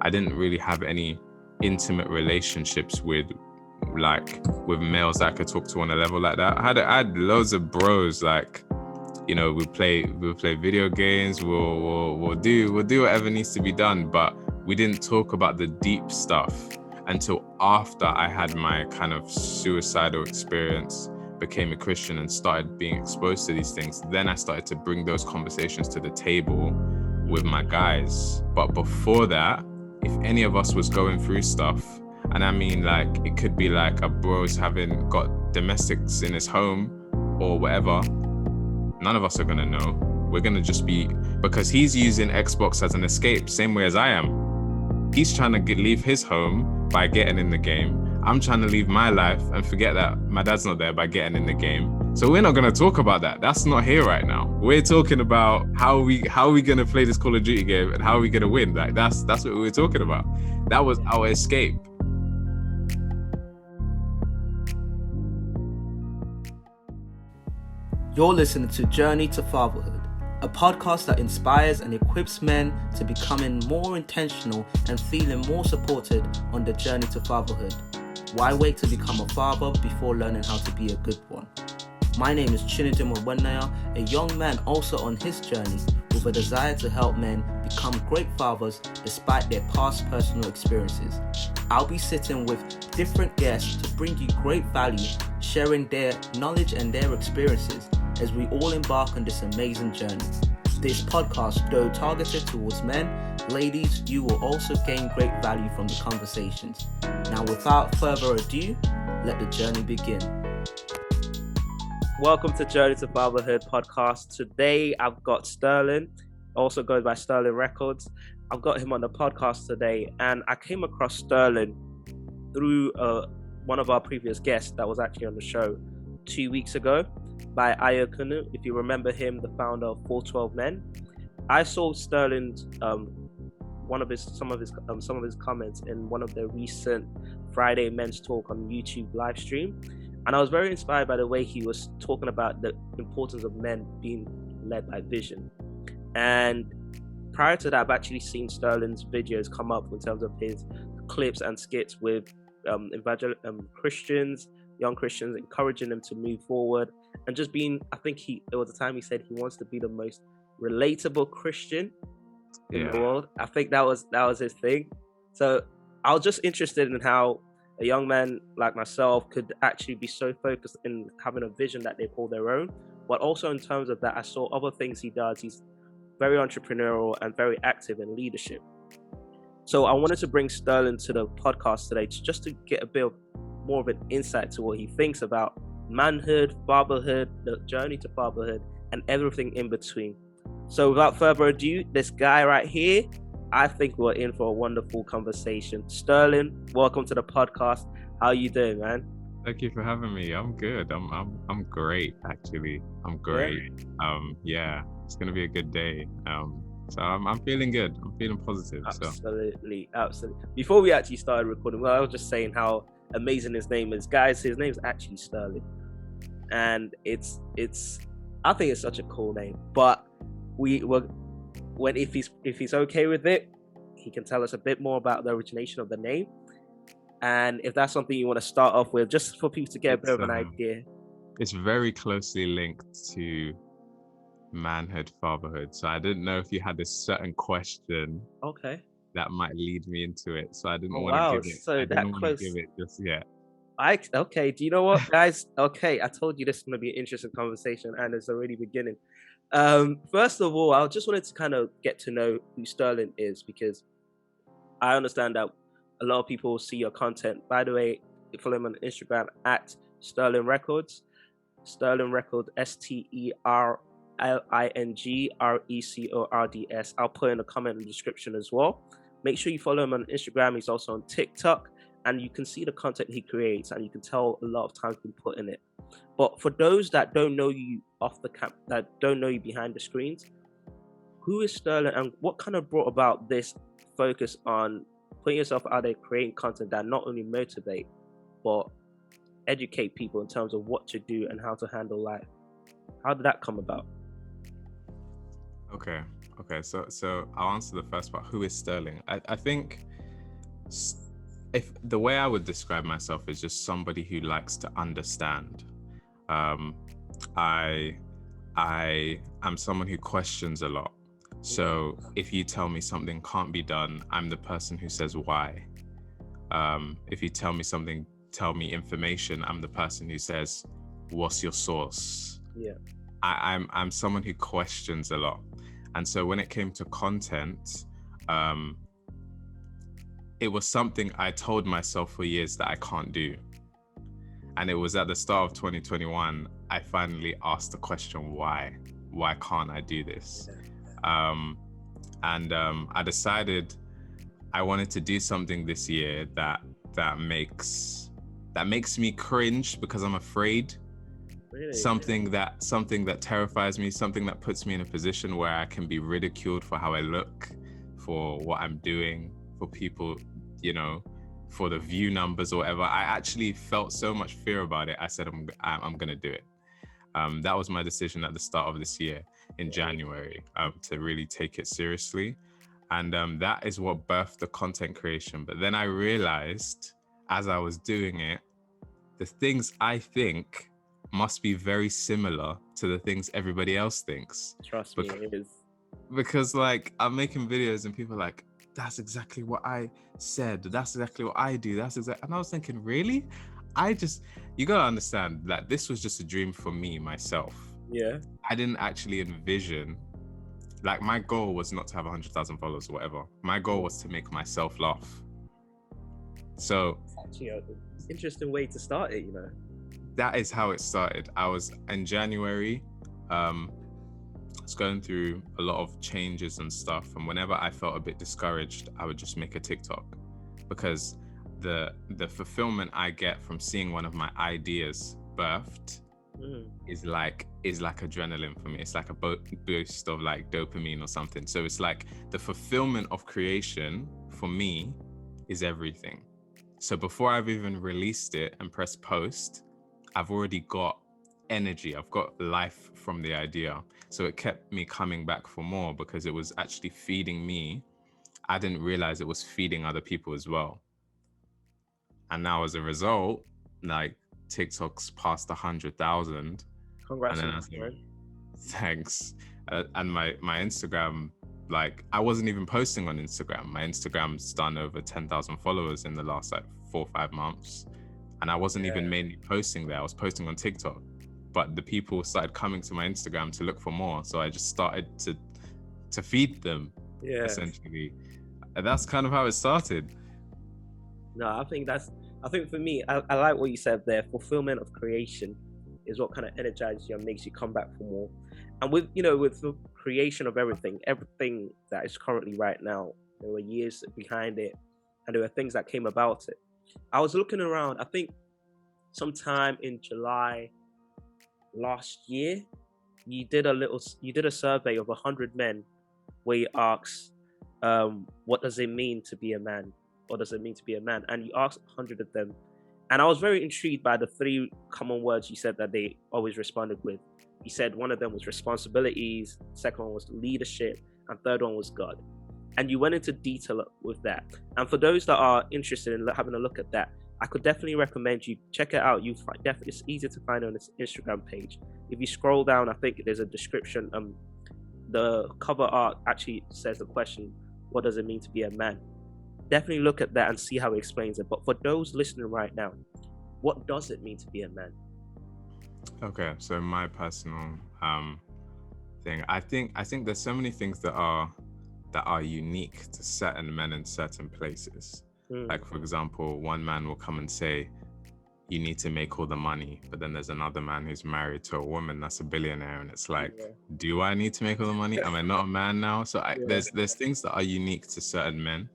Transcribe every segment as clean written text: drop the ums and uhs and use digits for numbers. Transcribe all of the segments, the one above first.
I didn't really have any intimate relationships with males that I could talk to on a level like that. I had loads of bros, like, you know, we'll play video games, we'll do whatever needs to be done, but we didn't talk about the deep stuff until after I had my kind of suicidal experience, became a Christian and started being exposed to these things. Then I started to bring those conversations to the table with my guys. But before that, if any of us was going through stuff, and I mean, like, it could be like a bro's having got domestics in his home or whatever, none of us are gonna know. We're gonna just be, because he's using Xbox as an escape, same way as I am. He's trying to leave his home by getting in the game. I'm trying to leave my life and forget that my dad's not there by getting in the game. So we're not gonna talk about that. That's not here right now. We're talking about how we gonna play this Call of Duty game and how are we gonna win. Like that's what we were talking about. That was our escape. You're listening to Journey to Fatherhood, a podcast that inspires and equips men to becoming more intentional and feeling more supported on the journey to fatherhood. Why wait to become a father before learning how to be a good one? My name is Chinedum Wenaya, a young man also on his journey with a desire to help men become great fathers despite their past personal experiences. I'll be sitting with different guests to bring you great value, sharing their knowledge and their experiences as we all embark on this amazing journey. This podcast, though targeted towards men, ladies, you will also gain great value from the conversations. Now, without further ado, let the journey begin. Welcome to Journey to Fatherhood podcast. Today, I've got Sterling, also goes by Sterling Records. I've got him on the podcast today, and I came across Sterling through one of our previous guests that was actually on the show 2 weeks ago by Ayokunu. If you remember him, the founder of 412 Men. I saw Sterling's some of his comments in one of the recent Friday Men's Talk on YouTube live stream, and I was very inspired by the way he was talking about the importance of men being led by vision. And prior to that, I've actually seen Sterling's videos come up in terms of his clips and skits with Christians, young Christians, encouraging them to move forward and just being, I think there was a time he said he wants to be the most relatable Christian in the world. I think that was his thing. So I was just interested in how a young man like myself could actually be so focused in having a vision that they call their own, but also in terms of that, I saw other things he does. He's very entrepreneurial and very active in leadership. So I wanted to bring Sterling to the podcast today just to get a bit more of an insight to what he thinks about manhood, fatherhood, the journey to fatherhood, and everything in between. So without further ado, this guy right here, I think we're in for a wonderful conversation. Sterling, welcome to the podcast. How are you doing, man? Thank you for having me. I'm good. I'm great, actually. I'm great. Yeah, it's gonna be a good day. So I'm feeling good. I'm feeling positive. Absolutely. Before we actually started recording, well, I was just saying how amazing his name is. Guys, his name's actually Sterling. And it's I think it's such a cool name. But if he's okay with it, he can tell us a bit more about the origination of the name. And if that's something you want to start off with, just for people to get a bit of an idea. It's very closely linked to manhood, fatherhood. So I didn't know if you had a certain question that might lead me into it. So I didn't want to give it. So I didn't want to give it just yet. Okay, do you know what, guys? Okay, I told you this is going to be an interesting conversation, and it's already beginning. First of all, I just wanted to kind of get to know who Sterling is, because I understand that a lot of people see your content. By the way, you follow him on Instagram at Sterling Records. Sterling Records, STERLINGRECORDS. I'll put in a comment in the description as well. Make sure you follow him on Instagram. He's also on TikTok, and you can see the content he creates, and you can tell a lot of time been put in it. But for those that don't know you that don't know you behind the screens, who is Sterling, and what kind of brought about this focus on putting yourself out there, creating content that not only motivate but educate people in terms of what to do and how to handle life? How did that come about? Okay. So I'll answer the first part. Who is Sterling? I think if the way I would describe myself is just somebody who likes to understand. I am someone who questions a lot. So if you tell me something can't be done, I'm the person who says why. If you tell me information, I'm the person who says, what's your source? Yeah. I'm someone who questions a lot. And so when it came to content, it was something I told myself for years that I can't do. And it was at the start of 2021, I finally asked the question, why? Why can't I do this? I decided I wanted to do something this year that makes me cringe because I'm afraid. Really? Something that terrifies me, something that puts me in a position where I can be ridiculed for how I look, for what I'm doing, for people, for the view numbers or whatever. I actually felt so much fear about it. I said, I'm gonna do it. That was my decision at the start of this year in January, to really take it seriously. And that is what birthed the content creation. But then I realized as I was doing it, the things I think must be very similar to the things everybody else thinks. Trust me, it is. Because like I'm making videos and people are like, that's exactly what I said. That's exactly what I do. And I was thinking, really? You gotta understand that this was just a dream for me, myself. Yeah. I didn't actually envision, like my goal was not to have 100,000 followers or whatever. My goal was to make myself laugh. So it's actually an interesting way to start it, That is how it started. I was in January, I was going through a lot of changes and stuff. And whenever I felt a bit discouraged, I would just make a TikTok, because the fulfillment I get from seeing one of my ideas birthed is like adrenaline for me. It's like a boost of like dopamine or something. So it's like the fulfillment of creation for me is everything. So before I've even released it and pressed post, I've already got energy. I've got life from the idea. So it kept me coming back for more because it was actually feeding me. I didn't realize it was feeding other people as well. And now as a result, like TikTok's past 100,000. Congrats. And then I was like, thanks. And my Instagram, like I wasn't even posting on Instagram. My Instagram's done over 10,000 followers in the last like 4 or 5 months. And I wasn't even mainly posting there. I was posting on TikTok. But the people started coming to my Instagram to look for more. So I just started to feed them, essentially. And that's kind of how it started. No, I think for me, I like what you said there. Fulfillment of creation is what kind of energizes you and makes you come back for more. And with the creation of everything that is currently right now, there were years behind it, and there were things that came about it. I was looking around, I think sometime in July last year, you did a survey of 100 men where you asked, what does it mean to be a man? Or does it mean to be a man? And you asked 100 of them. And I was very intrigued by the 3 common words you said that they always responded with. You said one of them was responsibilities, second one was leadership, and third one was God. And you went into detail with that. And for those that are interested in having a look at that, I could definitely recommend you check it out. It's easier to find on this Instagram page. If you scroll down, I think there's a description. The cover art actually says the question, what does it mean to be a man? Definitely look at that and see how it explains it. But for those listening right now, what does it mean to be a man? Okay, so my personal thing, I think there's so many things that are unique to certain men in certain places. Like for example, one man will come and say, you need to make all the money, but then there's another man who's married to a woman that's a billionaire, and it's like, do I need to make all the money? Am I not a man now? So there's things that are unique to certain men,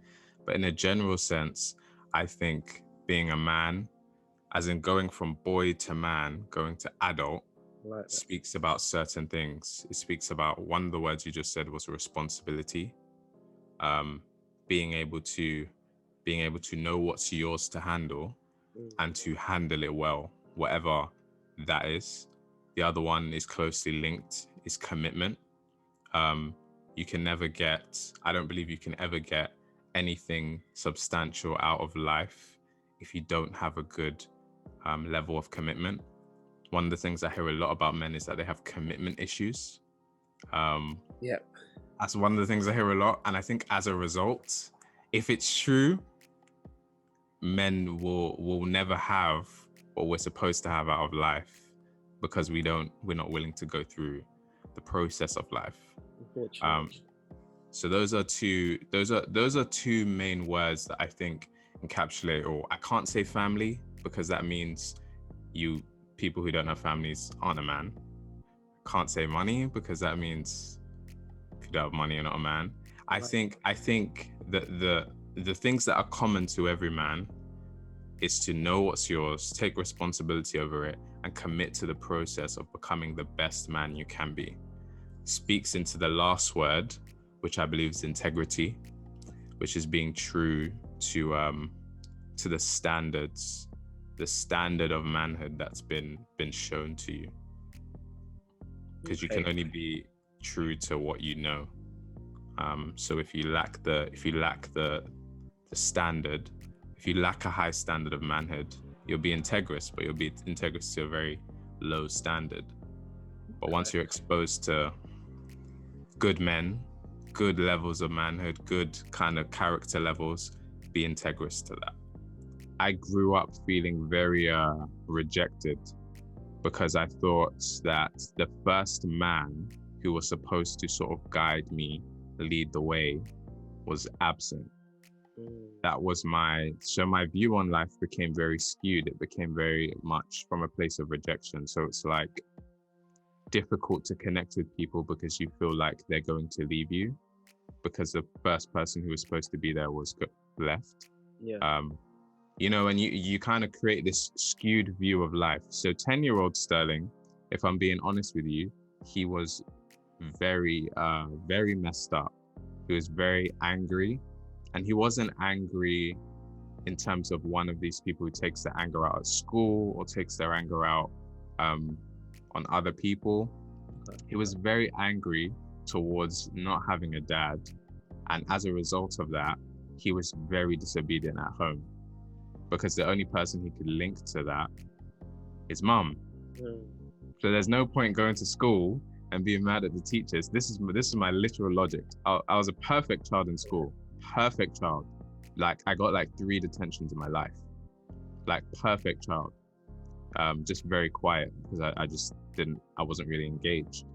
but in a general sense, I think being a man, as in going from boy to man, going to adult, speaks about certain things. It speaks about, one of the words you just said was responsibility. Being able to know what's yours to handle and to handle it well, whatever that is. The other one is closely linked, is commitment. I don't believe you can ever get anything substantial out of life if you don't have a good level of commitment. One of the things I hear a lot about men is that they have commitment issues. That's one of the things I hear a lot. And I think as a result, if it's true, men will never have what we're supposed to have out of life because we're not willing to go through the process of life. So those are two main words that I think encapsulate, or I can't say family because that means people who don't have families aren't a man. Can't say money because that means if you don't have money, you're not a man. I think that the things that are common to every man is to know what's yours, take responsibility over it, and commit to the process of becoming the best man you can be. Speaks into the last word, which I believe is integrity, which is being true to the standards, the standard of manhood that's been shown to you. Because you can only be true to what you know. So if you lack the standard, if you lack a high standard of manhood, you'll be integrous, but you'll be integrous to a very low standard. But once you're exposed to good men, good levels of manhood, good kind of character levels, be integrous to that. I grew up feeling very rejected because I thought that the first man who was supposed to sort of guide me, lead the way, was absent. That was my view on life became very skewed. It became very much from a place of rejection. So it's like difficult to connect with people because you feel like they're going to leave you because the first person who was supposed to be there was left. And you kind of create this skewed view of life. So 10-year-old Sterling, if I'm being honest with you, he was very, very messed up. He was very angry, and he wasn't angry in terms of one of these people who takes their anger out at school or takes their anger out on other people. He was very angry towards not having a dad. And as a result of that, he was very disobedient at home because the only person he could link to that is mum. So there's no point going to school and being mad at the teachers. This is my literal logic. I was a perfect child in school, perfect child. Like I got like 3 detentions in my life, like perfect child. Just very quiet because I wasn't really engaged.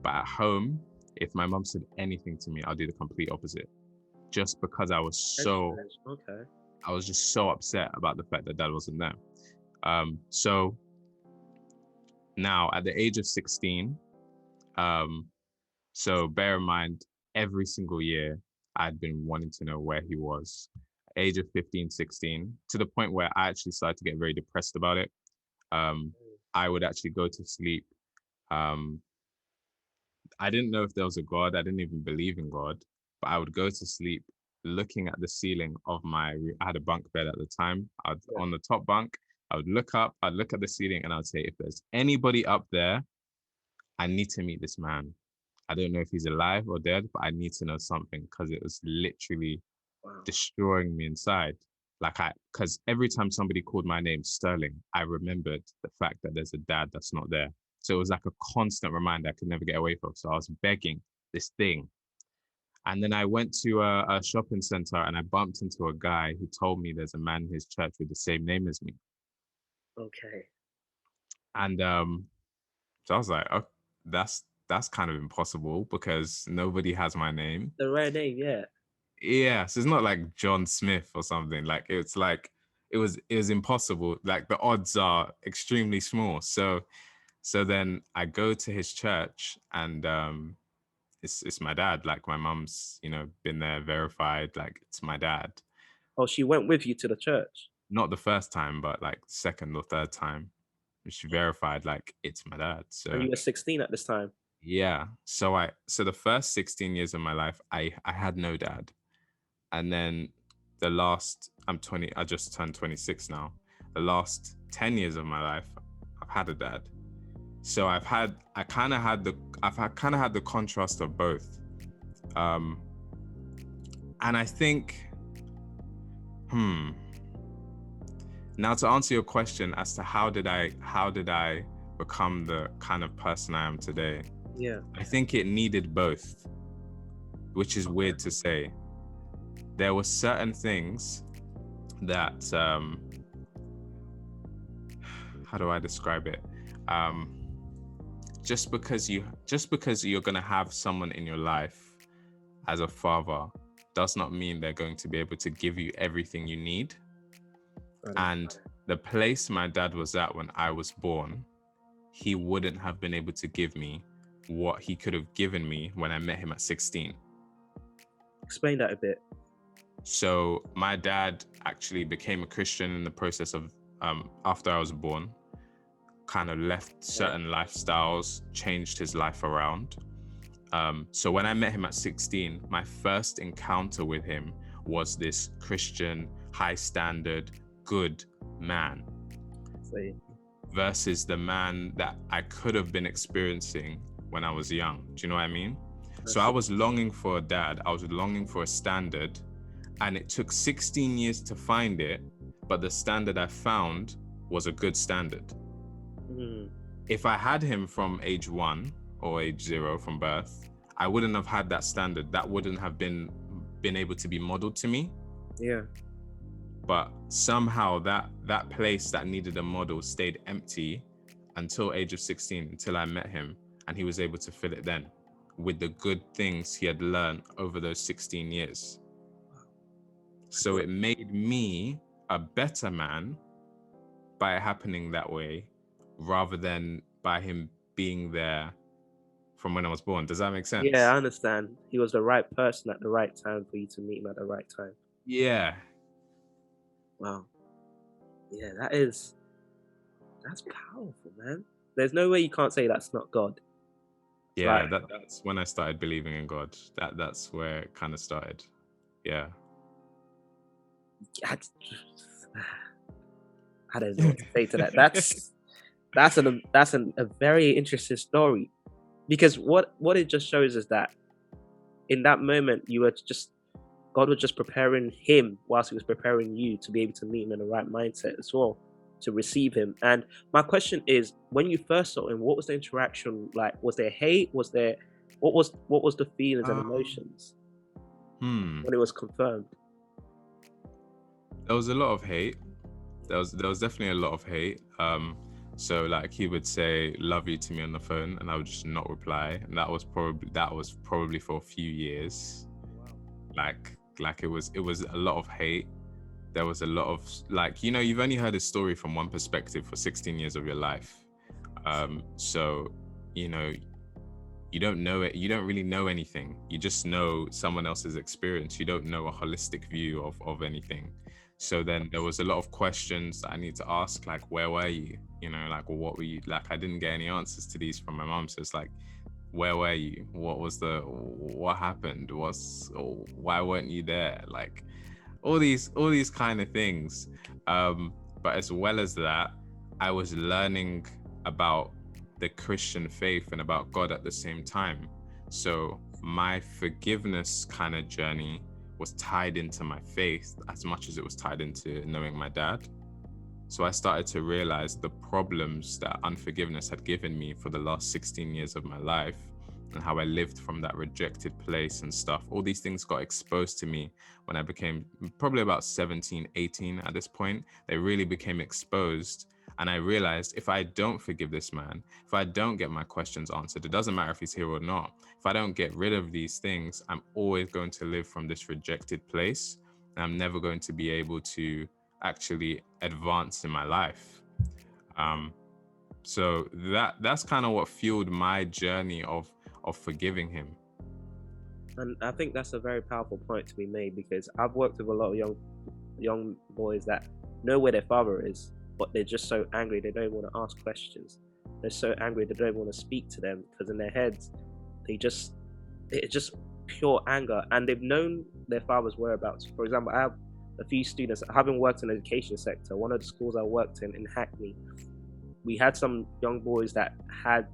But at home, if my mum said anything to me, I'll do the complete opposite. Just because I was just so upset about the fact that dad wasn't there. So now at the age of 16, so bear in mind, every single year I'd been wanting to know where he was. Age of 15, 16, to the point where I actually started to get very depressed about it. I would actually go to sleep. I didn't know if there was a God. I didn't even believe in God, but I would go to sleep looking at the ceiling of I had a bunk bed at the time. On the top bunk, I would look up, I'd look at the ceiling and I'd say, if there's anybody up there, I need to meet this man. I don't know if he's alive or dead, but I need to know something because it was literally destroying me inside. Because every time somebody called my name, Sterling, I remembered the fact that there's a dad that's not there. So it was like a constant reminder I could never get away from. So I was begging this thing. And then I went to a shopping center and I bumped into a guy who told me there's a man in his church with the same name as me. Okay. And so I was like, oh, that's kind of impossible because nobody has my name. The right name, yeah. Yeah, so it's not like John Smith or something. Like it's like it was impossible. Like the odds are extremely small. So then I go to his church and it's my dad. Like my mum's, been there, verified. Like it's my dad. Oh, she went with you to the church? Not the first time, but like second or third time. She verified like it's my dad. So and you were 16 at this time? Yeah. So the first 16 years of my life, I had no dad. And then the last, I'm 20, I just turned 26 now. The last 10 years of my life, I've had a dad. So I've kind of had the contrast of both. And I think Now, to answer your question as to how did I become the kind of person I am today, Yeah. I think it needed both, which is weird to say. There were certain things that, how do I describe it? Just because you're gonna have someone in your life as a father does not mean they're going to be able to give you everything you need. And the place my dad was at when I was born, he wouldn't have been able to give me what he could have given me when I met him at 16. Explain that a bit. So my dad actually became a Christian in the process of, after I was born, kind of left certain lifestyles, changed his life around. So when I met him at 16, my first encounter with him was this Christian, high standard, good man versus the man that I could have been experiencing when I was young. Do you know what I mean? So I was longing for a dad. I was longing for a standard, and it took 16 years to find it, but the standard I found was a good standard. If I had him from age 1 or age 0 from birth, I wouldn't have had that standard. That wouldn't have been able to be modeled to me. Yeah. But somehow that place that needed a model stayed empty until age of 16, until I met him, and he was able to fill it then with the good things he had learned over those 16 years. So it made me a better man by it happening that way, rather than by him being there from when I was born. Does that make sense? Yeah, I understand. He was the right person at the right time for you to meet him at the right time. Yeah. Wow. Yeah, that's powerful, man. There's no way you can't say that's not God. Yeah, that's when I started believing in God. That's where it kind of started. Yeah. I don't know what to say to that. That's a very interesting story, because what it just shows is that in that moment God was just preparing him whilst he was preparing you to be able to meet him in the right mindset as well, to receive him. And my question is, when you first saw him, what was the interaction like? Was there hate? What was the feelings and emotions when it was confirmed? There was a lot of hate. There was definitely a lot of hate. So like he would say "love you" to me on the phone, and I would just not reply, and that was probably for a few years. Like it was a lot of hate. There was a lot of, like, you've only heard a story from one perspective for 16 years of your life. So you don't know it. You don't really know anything. You just know someone else's experience. You don't know a holistic view of anything. So then there was a lot of questions that I need to ask, like, where were you? Like, well, what were you? Like, I didn't get any answers to these from my mom. So it's like, where were you? What happened? Why weren't you there? Like, all these kind of things. But as well as that, I was learning about the Christian faith and about God at the same time. So my forgiveness kind of journey was tied into my faith as much as it was tied into knowing my dad. So I started to realize the problems that unforgiveness had given me for the last 16 years of my life, and how I lived from that rejected place and stuff. All these things got exposed to me when I became probably about 17, 18 at this point. They really became exposed. And I realized, if I don't forgive this man, if I don't get my questions answered, it doesn't matter if he's here or not. If I don't get rid of these things, I'm always going to live from this rejected place. And I'm never going to be able to actually advance in my life. So that's kind of what fueled my journey of forgiving him. And I think that's a very powerful point to be made, because I've worked with a lot of young boys that know where their father is, but they're just so angry they don't want to ask questions. They're so angry they don't want to speak to them, because in their heads it's just pure anger, and they've known their father's whereabouts. For example, I have a few students, having worked in the education sector. One of the schools I worked in Hackney, we had some young boys that had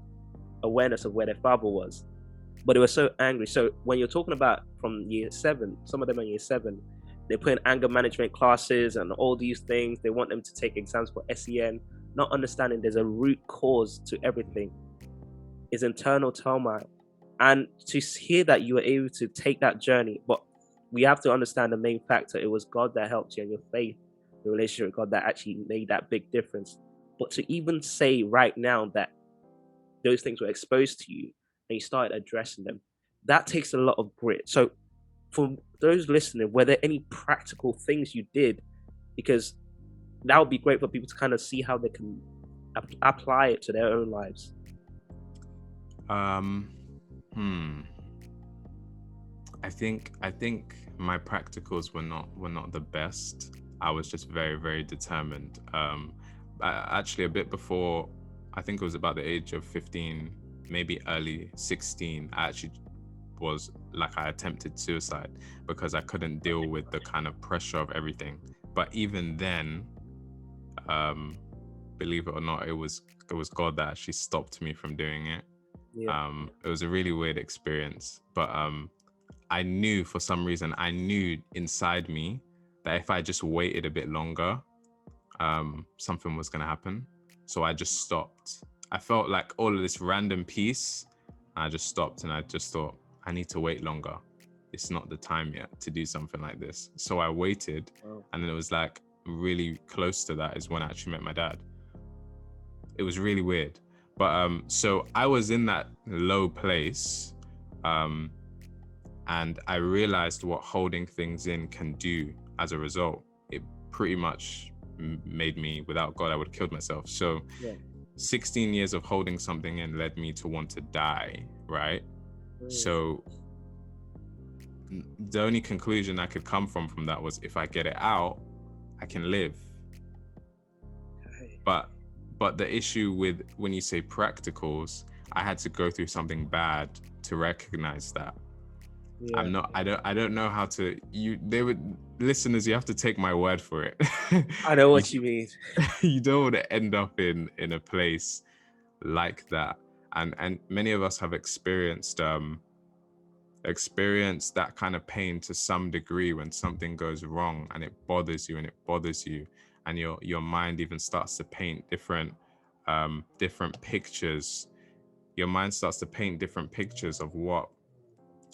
awareness of where their father was, but they were so angry. So when you're talking about from year 7, some of them are year 7, They put in anger management classes and all these things. They want them to take exams for SEN, not understanding there's a root cause to everything. It's internal turmoil. And to hear that you were able to take that journey, but we have to understand the main factor. It was God that helped you, and your faith, the relationship with God, that actually made that big difference. But to even say right now that those things were exposed to you and you started addressing them, that takes a lot of grit. So for those listening, were there any practical things you did? Because that would be great for people to kind of see how they can apply it to their own lives. I think my practicals were not the best. I was just very, very determined. Actually, a bit before, I think it was about the age of 15, maybe early 16, I actually was like, I attempted suicide because I couldn't deal with the kind of pressure of everything. But even then, believe it or not, it was God that actually stopped me from doing it. Yeah. It was a really weird experience, but I knew, for some reason, I knew inside me that if I just waited a bit longer, something was going to happen. So I just stopped. I felt like all of this random peace. I just stopped and I just thought, I need to wait longer. It's not the time yet to do something like this. So I waited. Wow. And then it was like really close to that is when I actually met my dad. It was really weird. But so I was in that low place. And I realized what holding things in can do as a result. It pretty much made me, without God, I would have killed myself. So 16 years of holding something in led me to want to die, right? So the only conclusion I could come from that was, if I get it out, I can live. But the issue with, when you say practicals, I had to go through something bad to recognize that. I don't know how to, listeners, you have to take my word for it. I know what you mean. You don't want to end up in a place like that. And many of us have experienced that kind of pain to some degree when something goes wrong and it bothers you and your mind even starts to paint different pictures. Your mind starts to paint different pictures of what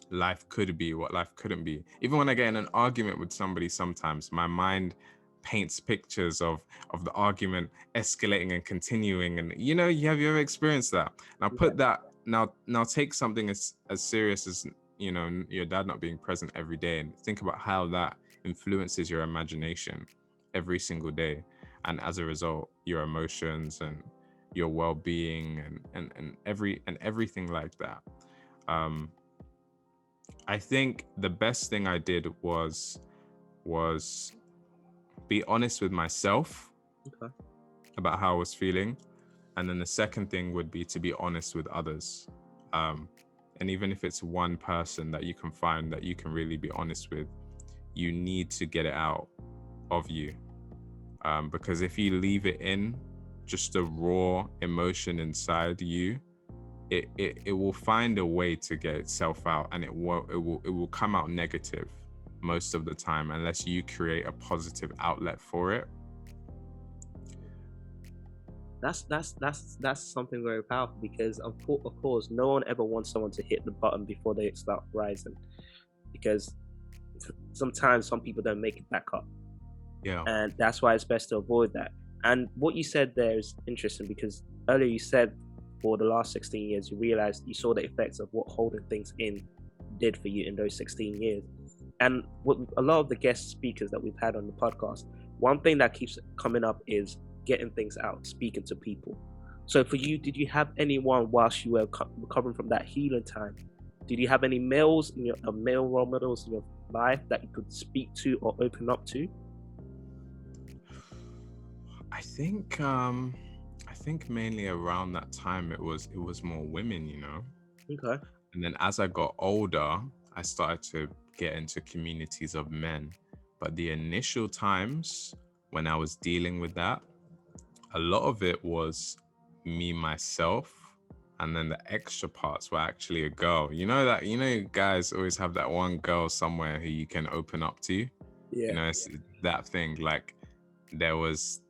life could be, what life couldn't be. Even when I get in an argument with somebody, sometimes my mind paints pictures of the argument escalating and continuing, and you ever experienced that? Now put that, now take something as serious as your dad not being present every day, and think about how that influences your imagination every single day, and as a result your emotions and your well-being and everything like that. I think the best thing I did was be honest with myself about how I was feeling. And then the second thing would be to be honest with others. And even if it's one person that you can find that you can really be honest with, you need to get it out of you. Because if you leave it in, just the raw emotion inside you, it will find a way to get itself out, and it will come out negative most of the time unless you create a positive outlet for it. That's something very powerful, because of course no one ever wants someone to hit the button before they start rising, because sometimes some people don't make it back up. And that's why it's best to avoid that. And what you said there is interesting, because earlier you said for the last 16 years, you realized you saw the effects of what holding things in did for you in those 16 years. And what a lot of the guest speakers that we've had on the podcast, one thing that keeps coming up is getting things out, speaking to people. So for you, did you have anyone whilst you were recovering from that healing time? Did you have any male role models in your life that you could speak to or open up to? I think mainly around that time it was more women, Okay. And then as I got older, I started to get into communities of men. But the initial times when I was dealing with that, a lot of it was me, myself, and then the extra parts were actually a girl. Guys always have that one girl somewhere who you can open up to. Yeah. It's that thing. Like there was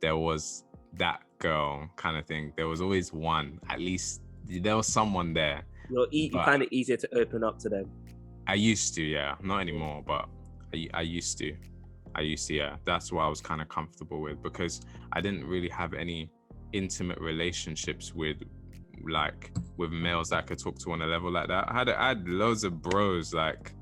that girl kind of thing. There was always one, at least there was someone there. You But find it easier to open up to them. I used to, yeah, not anymore, but I used to, yeah. That's what I was kind of comfortable with, because I didn't really have any intimate relationships with males that I could talk to on a level like that. I had loads of bros, like,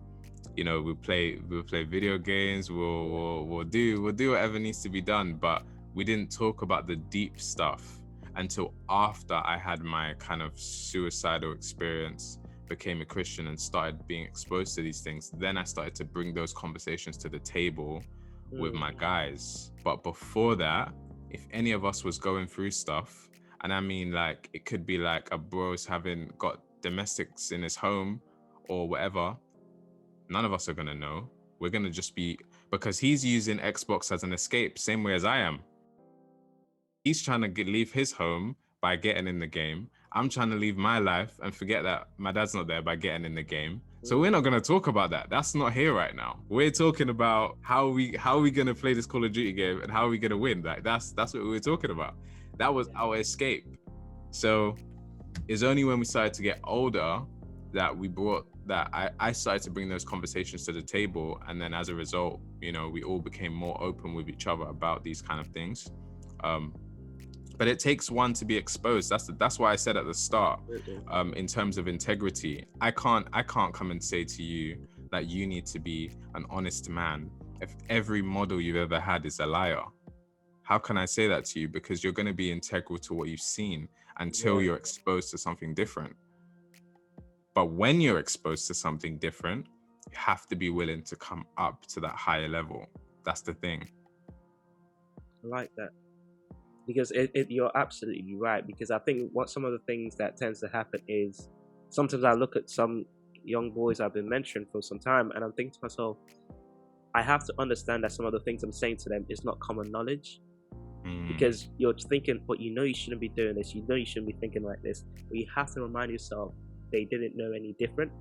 we'll play video games, we'll do whatever needs to be done, but we didn't talk about the deep stuff until after I had my kind of suicidal experience, became a Christian, and started being exposed to these things. Then I started to bring those conversations to the table with my guys. But before that, if any of us was going through stuff, and I mean, like, it could be like a bro's having got domestics in his home or whatever, none of us are gonna know. We're gonna just be, because he's using Xbox as an escape, same way as I am. He's trying to leave his home by getting in the game. I'm trying to leave my life and forget that my dad's not there by getting in the game. So we're not gonna talk about that. That's not here right now. We're talking about how we gonna play this Call of Duty game and how are we gonna win. Like that's what we were talking about. That was our escape. So it's only when we started to get older that I started to bring those conversations to the table, and then as a result, we all became more open with each other about these kind of things. But it takes one to be exposed. That's why I said at the start, in terms of integrity, I can't come and say to you that you need to be an honest man if every model you've ever had is a liar. How can I say that to you? Because you're going to be integral to what you've seen until you're exposed to something different. But when you're exposed to something different, you have to be willing to come up to that higher level. That's the thing. I like that. Because you're absolutely right. Because I think what some of the things that tends to happen is sometimes I look at some young boys I've been mentoring for some time, and I'm thinking to myself, I have to understand that some of the things I'm saying to them is not common knowledge. Because you're thinking, but you shouldn't be doing this, you shouldn't be thinking like this. But you have to remind yourself they didn't know any different.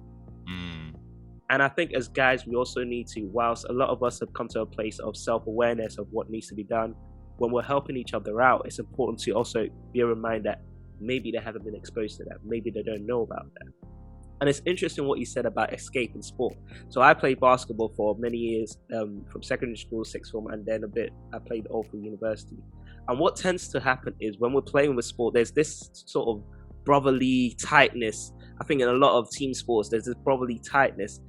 And I think as guys, we also need to, whilst a lot of us have come to a place of self-awareness of what needs to be done, when we're helping each other out, it's important to also be a reminder that maybe they haven't been exposed to that. Maybe they don't know about that. And it's interesting what you said about escape in sport. So I played basketball for many years, from secondary school, sixth form, and then I played all through university. And what tends to happen is when we're playing with sport, there's this sort of brotherly tightness. I think in a lot of team sports, there's this brotherly tightness.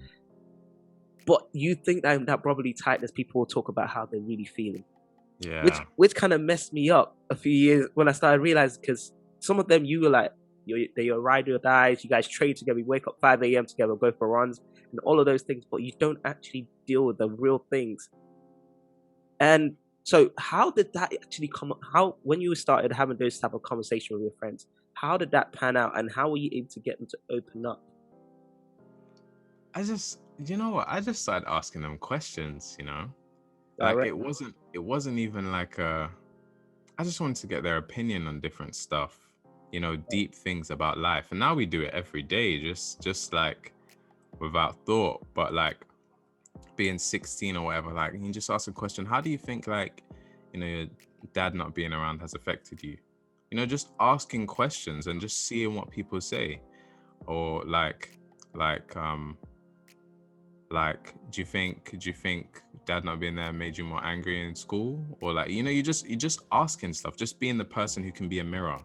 But you think that brotherly tightness, people will talk about how they're really feeling. Yeah. Which kind of messed me up a few years when I started realizing, because some of them, you were like, they're your ride or dies, you guys train together, we wake up 5 a.m. together, go for runs, and all of those things, but you don't actually deal with the real things. And so how did that actually come up? How, when you started having those type of conversations with your friends, how did that pan out, and how were you able to get them to open up? I just started asking them questions, like it wasn't even like I just wanted to get their opinion on different stuff, deep things about life. And now we do it every day, just like without thought. But like being 16 or whatever, like you just ask a question, how do you think like, your dad not being around has affected you? Just asking questions and just seeing what people say. Or like, do you think dad not being there made you more angry in school? Or like, you just asking stuff, just being the person who can be a mirror,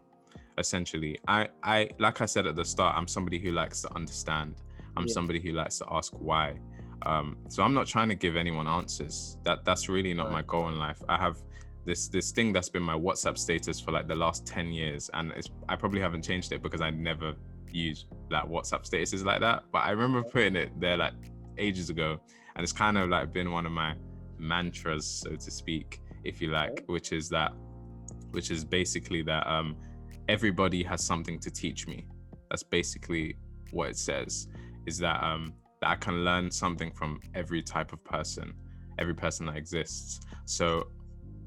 essentially. I like I said at the start, I'm somebody who likes to understand. I'm somebody who likes to ask why. So I'm not trying to give anyone answers. That's really not my goal in life. I have this thing that's been my WhatsApp status for like the last 10 years. And I probably haven't changed it because I never use that WhatsApp statuses like that. But I remember putting it there like ages ago, and it's kind of like been one of my mantras, so to speak, if you like, which is basically that everybody has something to teach me. That's basically what it says, is that that I can learn something from every type of person, every person that exists. So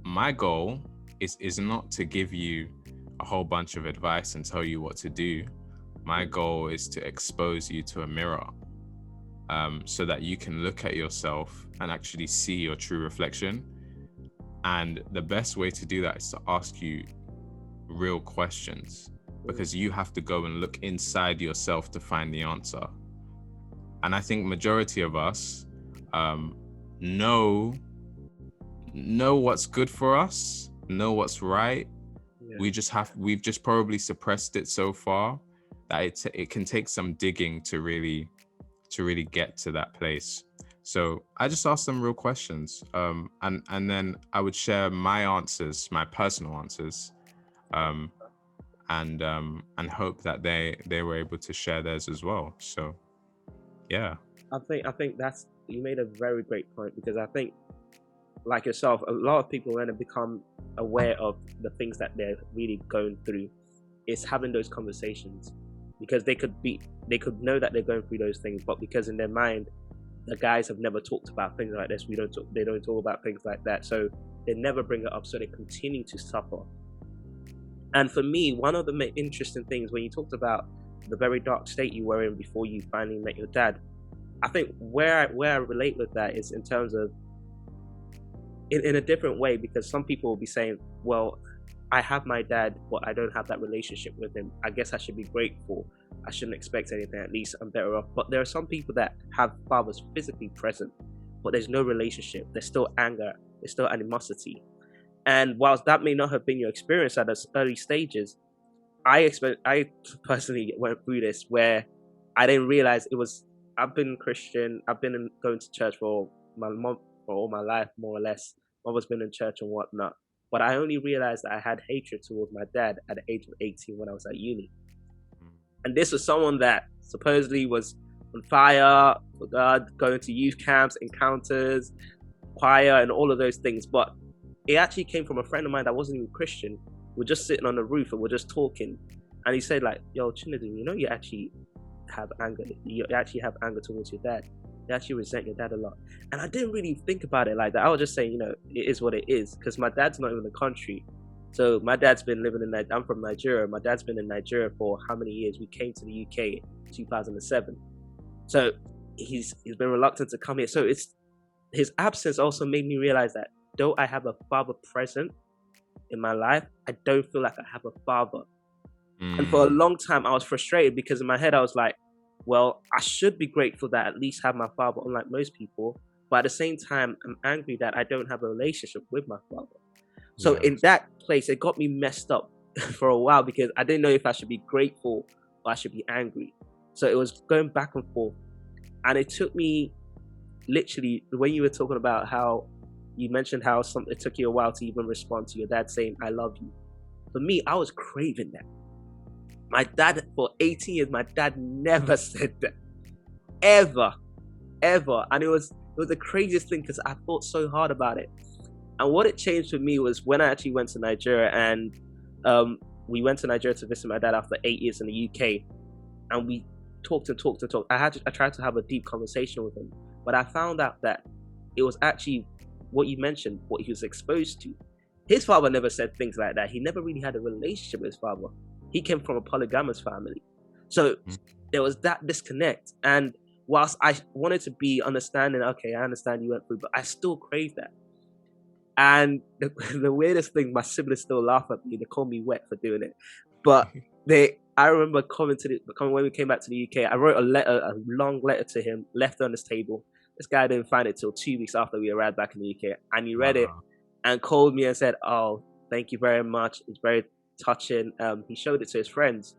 my goal is not to give you a whole bunch of advice and tell you what to do. My goal is to expose you to a mirror. so that you can look at yourself and actually see your true reflection. And the best way to do that is to ask you real questions, because you have to go and look inside yourself to find the answer. And I think majority of us know what's good for us, know what's right. Yeah. We've just probably suppressed it so far that it can take some digging to really get to that place. So I just asked them real questions, and then I would share my answers, my personal answers, and hope that they were able to share theirs as well. So yeah, I think that's, you made a very great point, because I think, like yourself, a lot of people, when they become aware of the things that they're really going through, is having those conversations, because they could know that they're going through those things, but because in their mind the guys have never talked about things like this, they don't talk about things like that, so they never bring it up, so they continue to suffer. And for me, one of the interesting things, when you talked about the very dark state you were in before you finally met your dad, I think where I relate with that is in terms of, in a different way, because some people will be saying, well, I have my dad, but I don't have that relationship with him. I guess I should be grateful. I shouldn't expect anything. At least I'm better off. But there are some people that have fathers physically present, but there's no relationship. There's still anger. There's still animosity. And whilst that may not have been your experience at those early stages, I personally went through this where I didn't realize it was. I've been Christian. I've been going to church for all my life, more or less. Mother's been in church and whatnot. But I only realized that I had hatred towards my dad at the age of 18 when I was at uni. And this was someone that supposedly was on fire for God, going to youth camps, encounters, choir, and all of those things. But it actually came from a friend of mine that wasn't even Christian. We're just sitting on the roof and we're just talking. And he said, like, yo, Chinadu, you know, you actually have anger. You actually have anger towards your dad. You actually resent your dad a lot. And I didn't really think about it like that. I was just saying, you know, it is what it is. Because my dad's not even in the country. So my dad's been living in I'm from Nigeria. My dad's been in Nigeria for how many years? We came to the UK in 2007. So he's been reluctant to come here. So his absence also made me realize that though I have a father present in my life, I don't feel like I have a father. And for a long time, I was frustrated because in my head, I was like, well, I should be grateful that I at least have my father, unlike most people. But at the same time, I'm angry that I don't have a relationship with my father. So in that place, it got me messed up for a while because I didn't know if I should be grateful or I should be angry. So it was going back and forth. And it took me literally, when you were talking about how you mentioned how it took you a while to even respond to your dad saying, I love you. For me, I was craving that. My dad, for 18 years, my dad never said that. Ever. And it was the craziest thing because I thought so hard about it. And what it changed for me was when I actually went to Nigeria, and we went to Nigeria to visit my dad after 8 years in the UK. And we talked. I tried to have a deep conversation with him. But I found out that it was actually what you mentioned, what he was exposed to. His father never said things like that. He never really had a relationship with his father. He came from a polygamous family. So there was that disconnect. And whilst I wanted to be understanding, okay, I understand you went through, but I still crave that. And the weirdest thing, my siblings still laugh at me. They call me wet for doing it. But I remember coming when we came back to the UK, I wrote a long letter to him, left it on his table. This guy didn't find it till 2 weeks after we arrived back in the UK. And he read it and called me and said, oh, thank you very much. It's very touching. He showed it to his friends.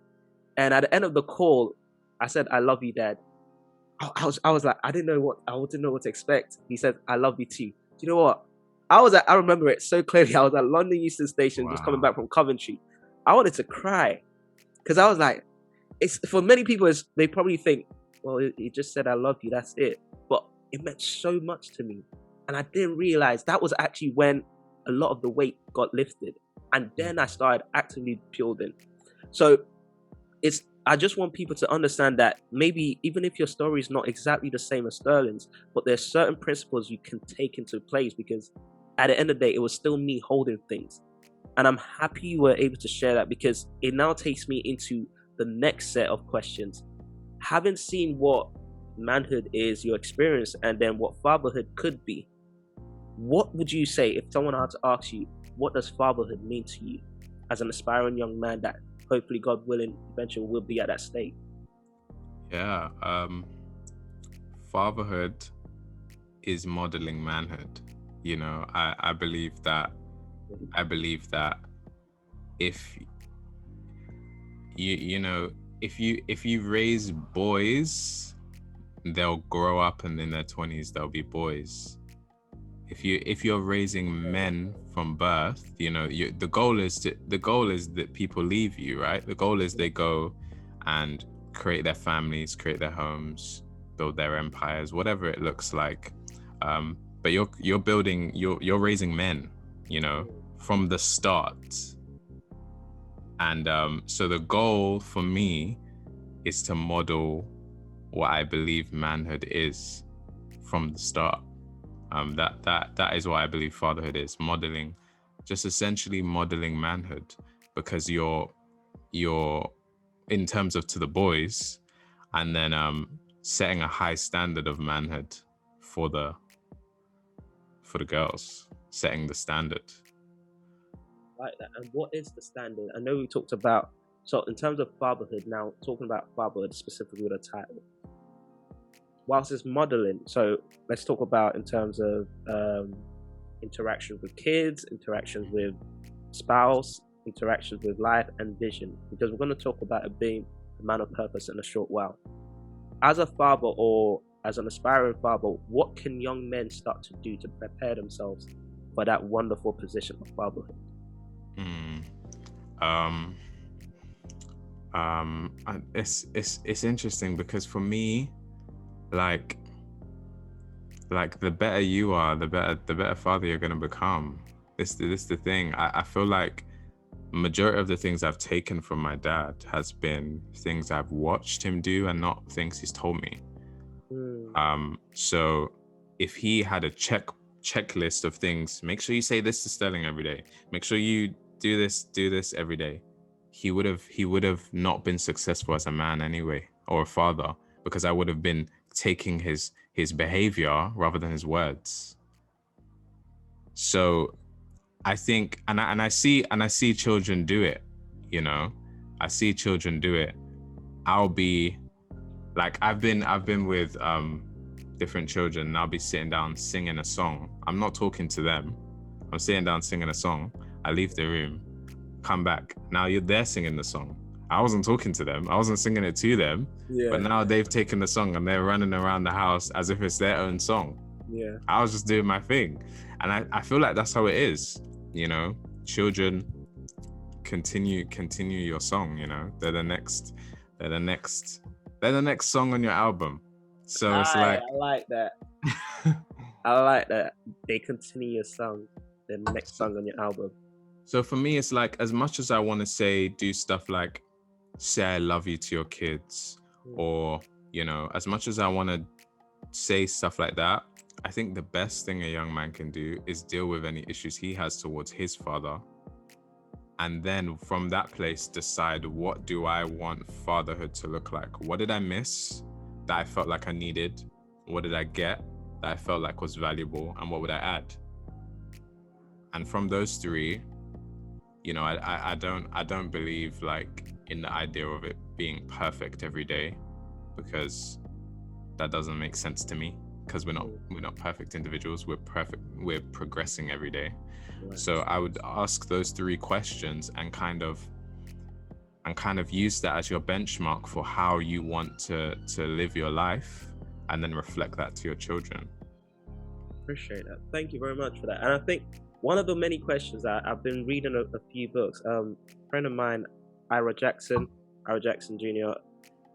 And at the end of the call, I said, I love you, Dad. I was like, I didn't know what to expect. He said, I love you too. Do you know what? I remember it so clearly. I was at London Euston Station, just coming back from Coventry. I wanted to cry because I was like, it's for many people, they probably think, well, he just said, I love you. That's it. But it meant so much to me. And I didn't realize that was actually when a lot of the weight got lifted. And then I started actively building. So I just want people to understand that maybe even if your story is not exactly the same as Sterling's, but there's certain principles you can take into place because at the end of the day, it was still me holding things. And I'm happy you were able to share that because it now takes me into the next set of questions. Having seen what manhood is, your experience, and then what fatherhood could be. What would you say if someone had to ask you, what does fatherhood mean to you as an aspiring young man that hopefully, God willing, eventually will be at that state? Yeah, fatherhood is modeling manhood. You know, I believe that if you know, if you raise boys, they'll grow up and in their 20s they'll be boys. If you're raising men from birth, you know, the goal is that people leave you, right? The goal is they go and create their families, create their homes, build their empires, whatever it looks like. But you're raising men, you know, from the start. And so the goal for me is to model what I believe manhood is from the start. That is what I believe fatherhood is, modeling, just essentially modeling manhood, because you're in terms of to the boys, and then setting a high standard of manhood for the girls, setting the standard. Like that. And what is the standard? I know we talked about, so in terms of fatherhood, now talking about fatherhood specifically with a title, whilst it's modeling, so let's talk about in terms of interactions with kids, interactions with spouse, interactions with life and vision, because we're going to talk about it being a man of purpose in a short while. As a father or as an aspiring father, what can young men start to do to prepare themselves for that wonderful position of fatherhood? It's interesting because for me, like the better you are, the better father you're gonna become. This the thing. I feel like majority of the things I've taken from my dad has been things I've watched him do and not things he's told me. So if he had a checklist of things, make sure you say this to Sterling every day, make sure you do this every day, he would have not been successful as a man anyway, or a father, because I would have been taking his behavior rather than his words. So I think, and I see children do it, you know, I see children do it. I'll be like, I've been with different children, and I'll be sitting down singing a song. I'm not talking to them. I'm sitting down singing a song. I leave the room, come back. Now you're there singing the song. I wasn't talking to them. I wasn't singing it to them. Yeah. But now they've taken the song and they're running around the house as if it's their own song. Yeah. I was just doing my thing. And I feel like that's how it is. You know, children, continue your song, you know. They're the next song on your album. So it's like, I like that. I like that. They continue your song, the next song on your album. So for me, it's like, as much as I want to do stuff like say I love you to your kids, or, you know, as much as I want to say stuff like that, I think the best thing a young man can do is deal with any issues he has towards his father. And then from that place, decide, what do I want fatherhood to look like? What did I miss that I felt like I needed? What did I get that I felt like was valuable? And what would I add? And from those three, you know, I don't believe like in the idea of it being perfect every day, because that doesn't make sense to me, because we're not perfect individuals. We're progressing every day. Right. So I would ask those three questions and kind of use that as your benchmark for how you want to live your life, and then reflect that to your children. Appreciate that. Thank you very much for that. And I think one of the many questions, I've been reading a few books. A friend of mine, Ira Jackson Jr.,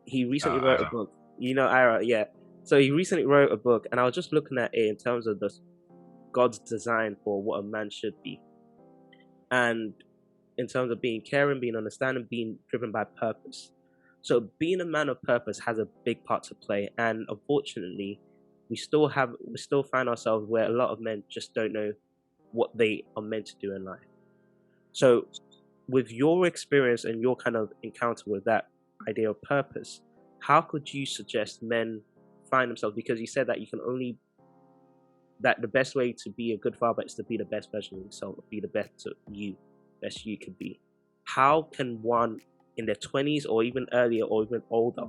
he recently wrote a book. You know Ira, yeah. So he recently wrote a book, and I was just looking at it in terms of God's design for what a man should be. And in terms of being caring, being understanding, being driven by purpose. So being a man of purpose has a big part to play. And unfortunately, we still find ourselves where a lot of men just don't know what they are meant to do in life. So with your experience and your kind of encounter with that idea of purpose, how could you suggest men find themselves, because you said that you can only, that the best way to be a good father is to be the best version of yourself, be the best you can be. How can one in their 20s or even earlier or even older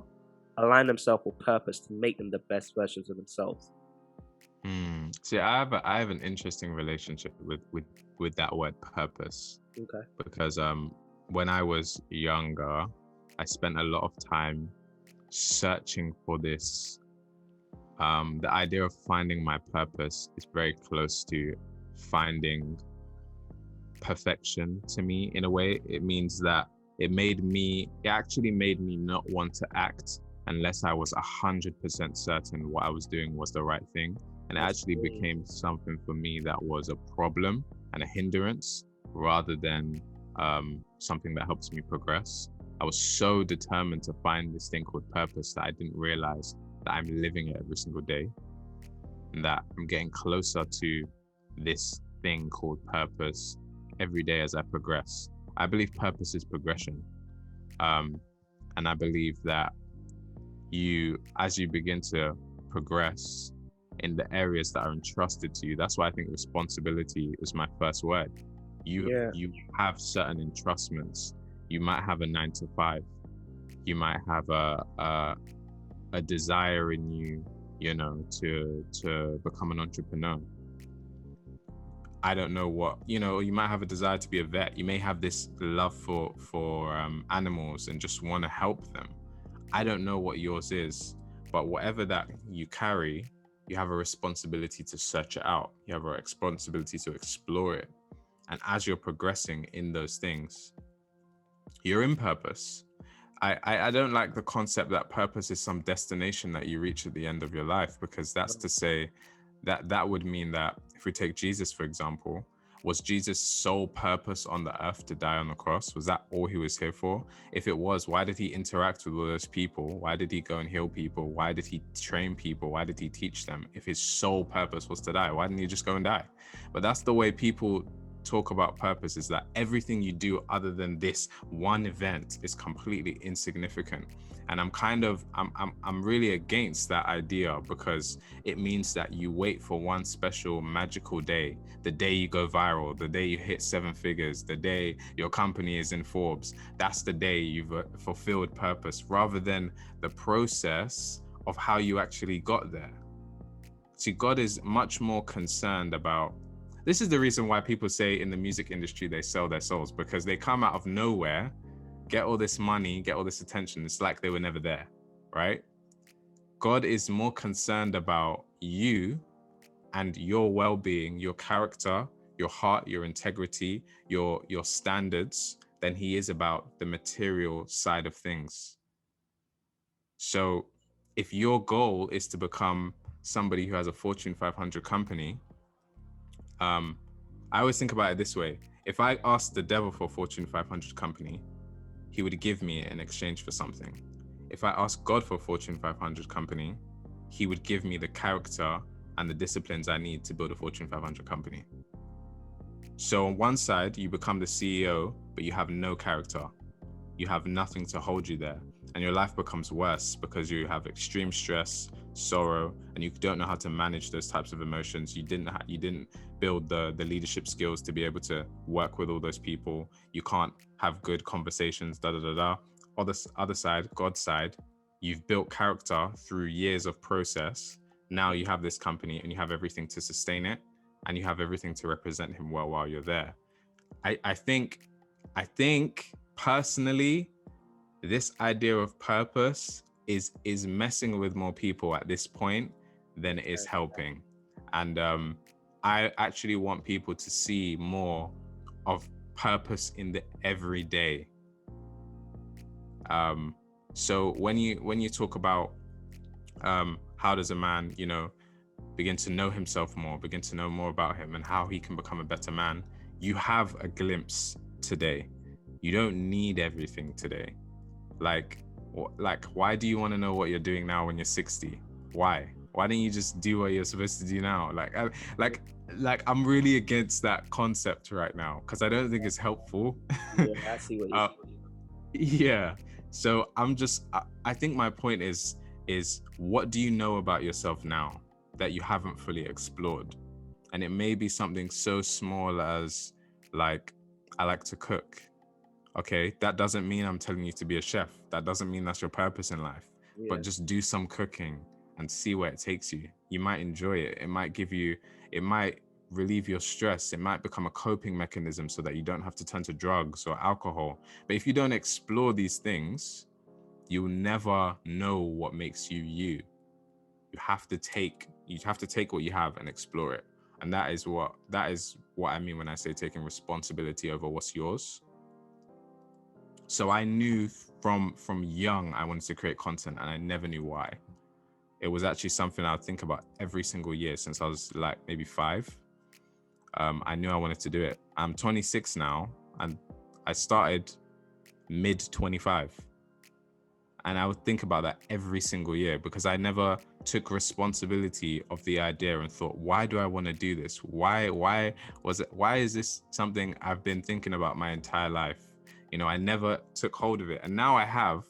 align themselves with purpose to make them the best versions of themselves? See, I have an interesting relationship with that word purpose. Okay. Because when I was younger, I spent a lot of time searching for this. The idea of finding my purpose is very close to finding perfection to me. In a way, it means that it actually made me not want to act unless I was 100% certain what I was doing was the right thing. And it actually became something for me that was a problem and a hindrance rather than something that helps me progress. I was so determined to find this thing called purpose that I didn't realize that I'm living it every single day, and that I'm getting closer to this thing called purpose every day as I progress. I believe purpose is progression. And I believe that as you begin to progress in the areas that are entrusted to you, that's why I think responsibility is my first word. You have certain entrustments. You might have a 9-to-5. You might have a desire in you, to become an entrepreneur. I don't know what, you might have a desire to be a vet. You may have this love for animals and just want to help them. I don't know what yours is, but whatever that you carry, you have a responsibility to search it out. You have a responsibility to explore it. And as you're progressing in those things, you're in purpose. I don't like the concept that purpose is some destination that you reach at the end of your life, because that's to say that would mean that if we take Jesus, for example, was Jesus' sole purpose on the earth to die on the cross? Was that all he was here for? If it was, why did he interact with all those people? Why did he go and heal people? Why did he train people? Why did he teach them? If his sole purpose was to die, why didn't he just go and die? But that's the way people talk about purpose, is that everything you do other than this one event is completely insignificant. And I'm really against that idea, because it means that you wait for one special magical day, the day you go viral, the day you hit 7 figures, the day your company is in Forbes. That's the day you've fulfilled purpose, rather than the process of how you actually got there. See, God is much more concerned about, this is the reason why people say in the music industry they sell their souls, because they come out of nowhere, get all this money, get all this attention. It's like they were never there, right? God is more concerned about you and your well-being, your character, your heart, your integrity, your standards, than he is about the material side of things. So if your goal is to become somebody who has a Fortune 500 company, I always think about it this way. If I asked the devil for a Fortune 500 company, he would give me it in exchange for something. If I asked God for a Fortune 500 company, he would give me the character and the disciplines I need to build a Fortune 500 company. So on one side, you become the CEO, but you have no character. You have nothing to hold you there. And your life becomes worse because you have extreme stress, sorrow, and you don't know how to manage those types of emotions. You didn't build the leadership skills to be able to work with all those people. You can't have good conversations, Other side, God's side, you've built character through years of process. Now you have this company and you have everything to sustain it, and you have everything to represent him well while you're there. I think personally, this idea of purpose is messing with more people at this point than it is helping. And I actually want people to see more of purpose in the everyday. So when you talk about how does a man, begin to know himself more, begin to know more about him and how he can become a better man, you have a glimpse today. You don't need everything today. Like, why do you want to know what you're doing now when you're 60? Why don't you just do what you're supposed to do now? I'm really against that concept right now, because I don't think it's helpful. Yeah, I see what you're saying. Yeah. So I think my point is, is, what do you know about yourself now that you haven't fully explored? And it may be something so small as, like, I like to cook. Okay, that doesn't mean I'm telling you to be a chef. That doesn't mean that's your purpose in life. Yeah. But just do some cooking and see where it takes you. You might enjoy it. It might relieve your stress. It might become a coping mechanism so that you don't have to turn to drugs or alcohol. But if you don't explore these things, you'll never know what makes you you. You have to take what you have and explore it. And that is what I mean when I say taking responsibility over what's yours. So I knew from young I wanted to create content, and I never knew why. It was actually something I would think about every single year since I was like maybe 5. I knew I wanted to do it. I'm 26 now, and I started mid 25. And I would think about that every single year because I never took responsibility of the idea and thought, why do I want to do this? Why is this something I've been thinking about my entire life? You know, I never took hold of it. And now I have.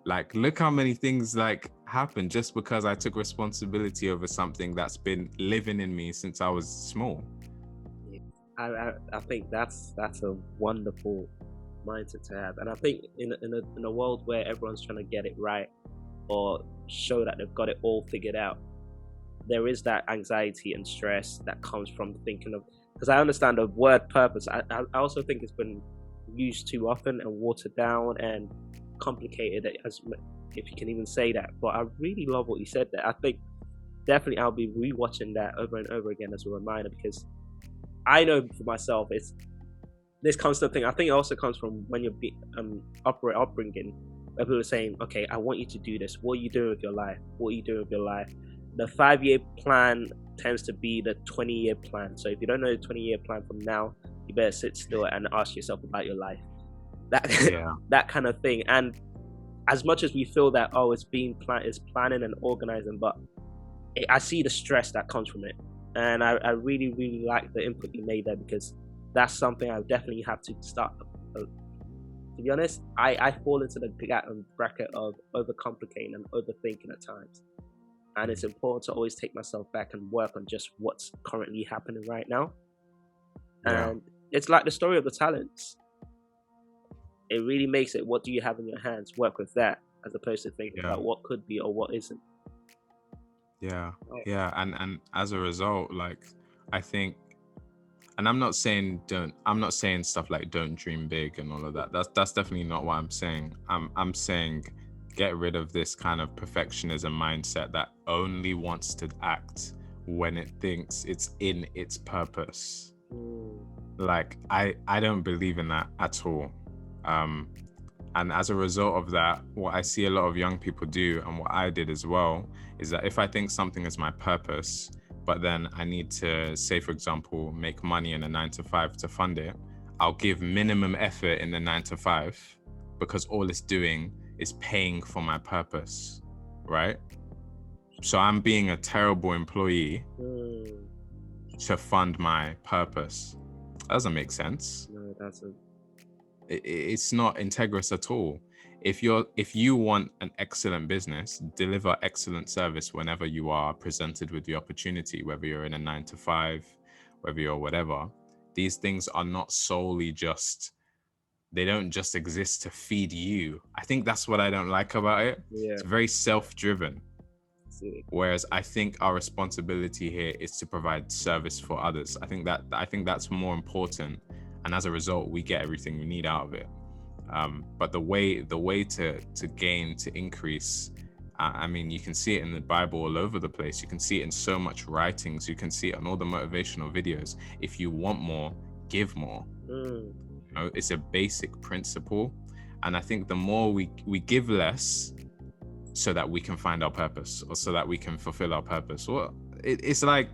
Like, look how many things like happened just because I took responsibility over something that's been living in me since I was small. I think that's a wonderful mindset to have. And I think in a world where everyone's trying to get it right or show that they've got it all figured out, there is that anxiety and stress that comes from thinking of, because I understand the word purpose. I also think it's been used too often and watered down and complicated, as if you can even say that. But I really love what you said there. I think definitely I'll be rewatching that over and over again as a reminder, because I know for myself it's this constant thing. I think it also comes from when you're upbringing, where people are saying, okay, I want you to do this. What are you doing with your life? What are you doing with your life? The 5-year plan tends to be the 20-year plan. So if you don't know the 20-year plan from now, you better sit still and ask yourself about your life. That kind of thing. And as much as we feel that, oh, it's planning and organizing, but I see the stress that comes from it. And I really, really like the input you made there, because that's something I definitely have to start. To be honest, I fall into the bracket of overcomplicating and overthinking at times. And it's important to always take myself back and work on just what's currently happening right now. And it's like the story of the talents. It really makes it, what do you have in your hands? Work with that, as opposed to thinking about what could be or what isn't. And as a result, like, I think, and I'm not saying stuff like don't dream big and all of that. That's definitely not what I'm saying. I'm saying get rid of this kind of perfectionism mindset that only wants to act when it thinks it's in its purpose. Like, I don't believe in that at all. And as a result of that, what I see a lot of young people do, and what I did as well, is that if I think something is my purpose, but then I need to, say, for example, make money in a 9-to-5 to fund it, I'll give minimum effort in the 9-to-5 because all it's doing is paying for my purpose, right? So I'm being a terrible employee to fund my purpose. That doesn't make sense. No, it doesn't. It's not integrous at all. If you want an excellent business, deliver excellent service whenever you are presented with the opportunity, whether you're in a 9-to-5, whether you're whatever. These things are not solely they don't just exist to feed you. I think that's what I don't like about it. It's very self-driven. Whereas I think our responsibility here is to provide service for others. I think that's more important. And as a result, we get everything we need out of it. But the way to gain, to increase, I mean, you can see it in the Bible all over the place. You can see it in so much writings. You can see it on all the motivational videos. If you want more, give more. You know, it's a basic principle. And I think the more we give less, so that we can find our purpose, or so that we can fulfill our purpose. Well, it's like,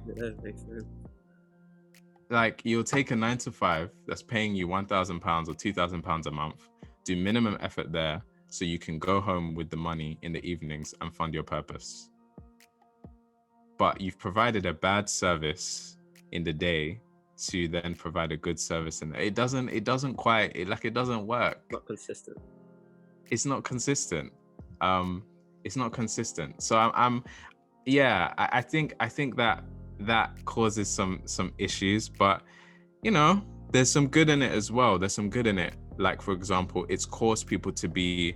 like, you'll take a 9-to-5 that's paying you £1,000 or £2,000 a month, do minimum effort there so you can go home with the money in the evenings and fund your purpose. But you've provided a bad service in the day to then provide a good service, and it doesn't work. Not consistent. It's not consistent. It's not consistent. So I'm yeah, I think that causes some issues, but you know, there's some good in it as well. There's some good in it. Like, for example, it's caused people to be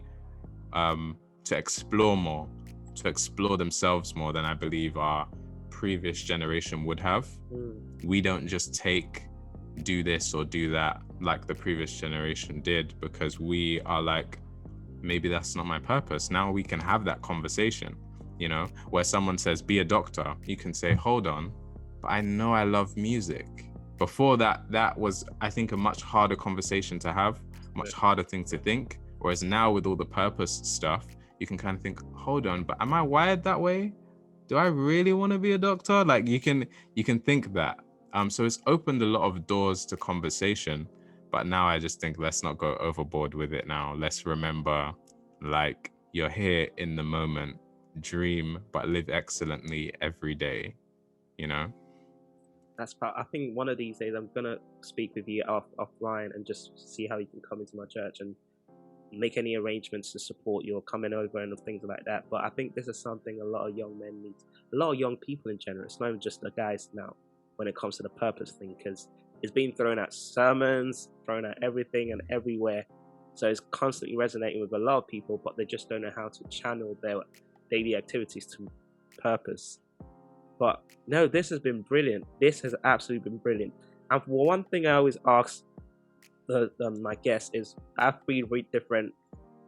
to explore more, to explore themselves more than I believe our previous generation would have. We don't just do this or do that like the previous generation did, because we are like, maybe that's not my purpose. Now we can have that conversation, you know, where someone says, be a doctor. You can say, hold on, but I know I love music. Before that was, I think, a much harder conversation to have, much harder thing to think. Whereas now with all the purpose stuff, you can kind of think, hold on, but am I wired that way? Do I really want to be a doctor? Like you can think that. So it's opened a lot of doors to conversation, but now I just think, let's not go overboard with it now. Let's remember, like, you're here in the moment, dream, but live excellently every day, you know? I think one of these days I'm gonna speak with you offline and just see how you can come into my church and make any arrangements to support your coming over and things like that. But I think this is something a lot of young men need, a lot of young people in general. It's not even just the guys now when it comes to the purpose thing, because it's being thrown at sermons, thrown at everything and everywhere. So it's constantly resonating with a lot of people, but they just don't know how to channel their daily activities to purpose. But no, this has been brilliant. This has absolutely been brilliant. And one thing I always ask my guests is, I have 3 different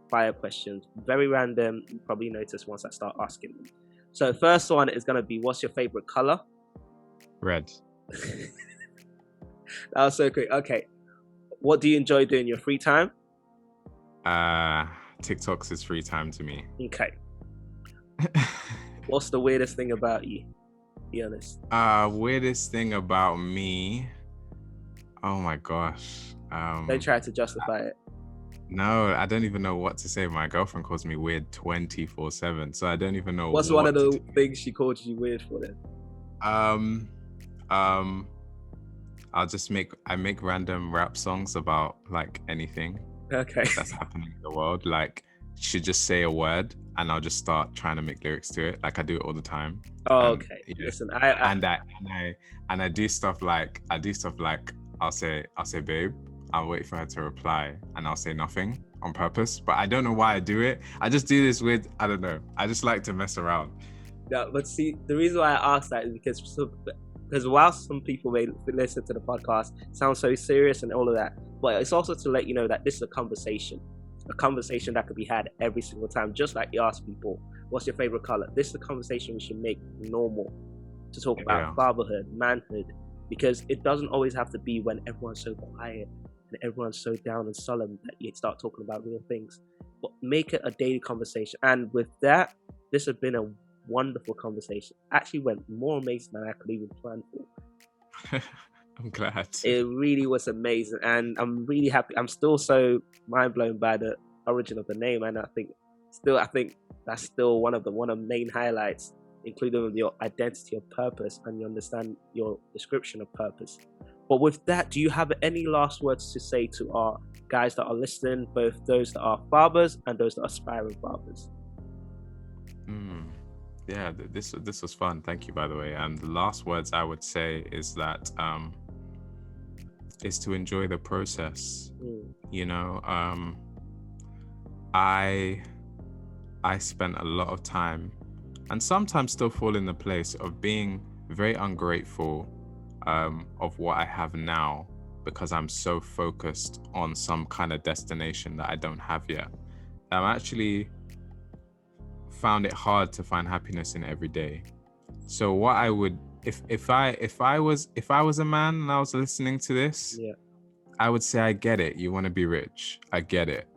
fire questions, very random. You probably notice once I start asking them. So the first one is going to be, what's your favorite color? Red. That was so quick. Okay. What do you enjoy doing in your free time? TikTok's is free time to me. Okay. What's the weirdest thing about you? Be honest. Weirdest thing about me. Oh my gosh. Don't try to justify it. No, I don't even know what to say. My girlfriend calls me weird 24/7, so I don't even know. What's one of the things she called you weird for then? I make random rap songs about like anything that's happening in the world. Like, she'd just say a word and I'll just start trying to make lyrics to it. Like, I do it all the time. Okay. Yeah. Listen, I do stuff like I'll say babe, I'll wait for her to reply and I'll say nothing on purpose, but I don't know why I do it. I just do this I don't know. I just like to mess around. Yeah, but see, the reason why I asked that is because while some people may listen to the podcast, it sounds so serious and all of that, but it's also to let you know that this is a conversation that could be had every single time. Just like you ask people, what's your favorite color? This is a conversation we should make normal, to talk about fatherhood, manhood, because it doesn't always have to be when everyone's so quiet and everyone's so down and solemn that you start talking about real things. But make it a daily conversation. And with that, this has been a wonderful conversation. Actually went more amazing than I could even plan for. I'm glad. It really was amazing, and I'm really happy. I'm still so mind blown by the origin of the name, and I think that's still one of the main highlights, including with your identity of purpose, and you understand your description of purpose. But with that, do you have any last words to say to our guys that are listening, both those that are fathers and those that are aspiring fathers? Yeah, this was fun. Thank you, by the way. And the last words I would say is that is to enjoy the process. You know, I spent a lot of time, and sometimes still fall in the place of being very ungrateful of what I have now, because I'm so focused on some kind of destination that I don't have yet. I'm actually found it hard to find happiness in every day. So what I would, if I was a man and I was listening to this, I would say, I get it. You want to be rich. I get it.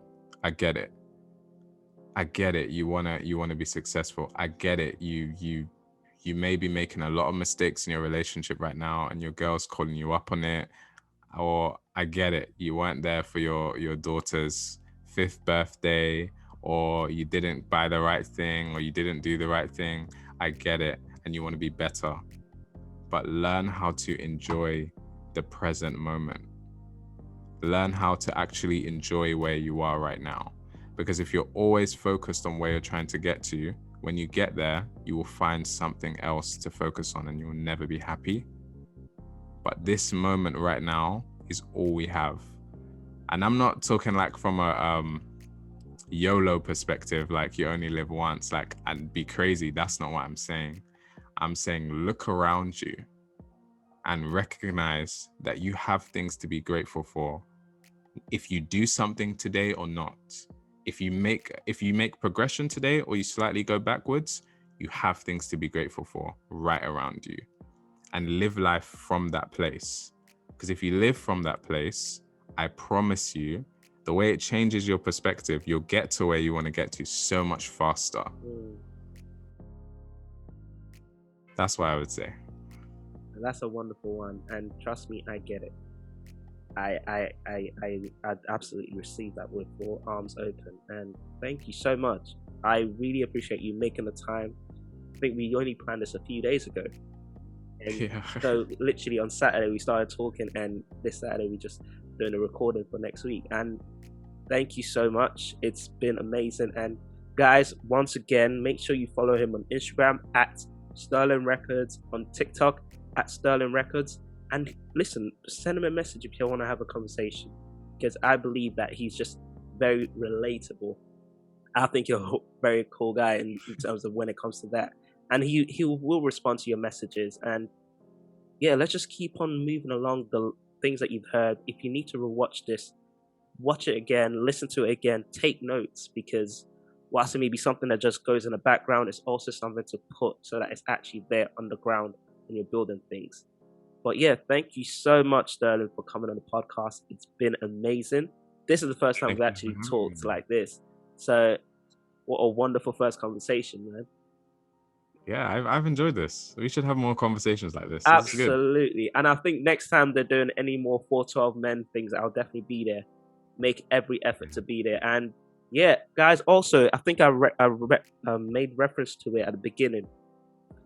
You want to be successful. I get it. You may be making a lot of mistakes in your relationship right now and your girl's calling you up on it. Or I get it. You weren't there for your daughter's 5th birthday, or you didn't buy the right thing, or you didn't do the right thing. I get it. And you want to be better. But learn how to enjoy the present moment. Learn how to actually enjoy where you are right now. Because if you're always focused on where you're trying to get to, when you get there, you will find something else to focus on and you'll never be happy. But this moment right now is all we have. And I'm not talking like from a YOLO perspective, like you only live once, like, and be crazy. That's not what I'm saying. I'm saying look around you and recognize that you have things to be grateful for. If you do something today or not, if you make progression today or you slightly go backwards, you have things to be grateful for right around you, and live life from that place. Because if you live from that place, I promise you, the way it changes your perspective, you'll get to where you want to get to so much faster. That's what I would say. That's a wonderful one, and trust me, I get it. I absolutely received that with all arms open, and thank you so much. I really appreciate you making the time. I think we only planned this a few days ago, and so literally on Saturday we started talking, and this Saturday we just doing a recording for next week. And thank you so much. It's been amazing. And guys, once again, make sure you follow him on Instagram at Sterling Records, on TikTok at Sterling Records. And listen, send him a message if you want to have a conversation, because I believe that he's just very relatable. I think you're a very cool guy in terms of when it comes to that. And he will respond to your messages. And yeah, let's just keep on moving along the things that you've heard. If you need to rewatch this, watch it again, listen to it again, take notes, because whilst it may be something that just goes in the background, it's also something to put so that it's actually there on the ground when you're building things. But yeah, thank you so much, Sterling, for coming on the podcast. It's been amazing. This is the first time we've actually talked like this. So what a wonderful first conversation, man. Yeah, I've enjoyed this. We should have more conversations like this. Absolutely. And I think next time they're doing any more 412 men things, I'll definitely be there. Make every effort to be there. And yeah, guys, also, I think I made reference to it at the beginning.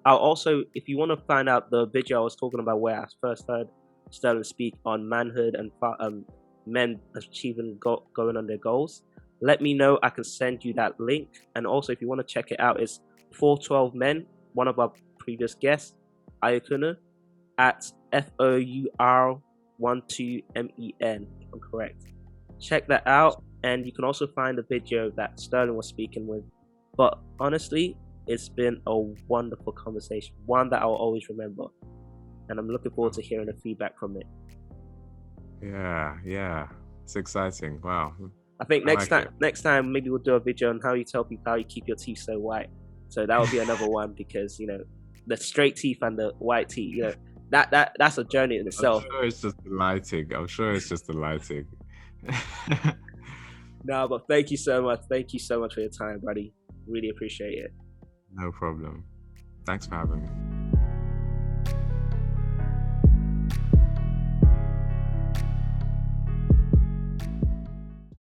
I'll also, if you want to find out the video I was talking about where I first heard Sterling speak on manhood and men achieving going on their goals, let me know. I can send you that link. And also, if you want to check it out, it's 412 Men, one of our previous guests, Ayakuna, at FOUR12MEN, if I'm correct. Check that out, and you can also find the video that Sterling was speaking with. But honestly, it's been a wonderful conversation, one that I'll always remember, and I'm looking forward to hearing the feedback from it. Yeah, it's exciting. Wow. I think next time maybe we'll do a video on how you tell people how you keep your teeth so white. So that will be another one, because the straight teeth and the white teeth, that's a journey in itself. I'm sure it's just the lighting. No, but thank you so much. Thank you so much for your time, buddy. Really appreciate it. No problem. Thanks for having me.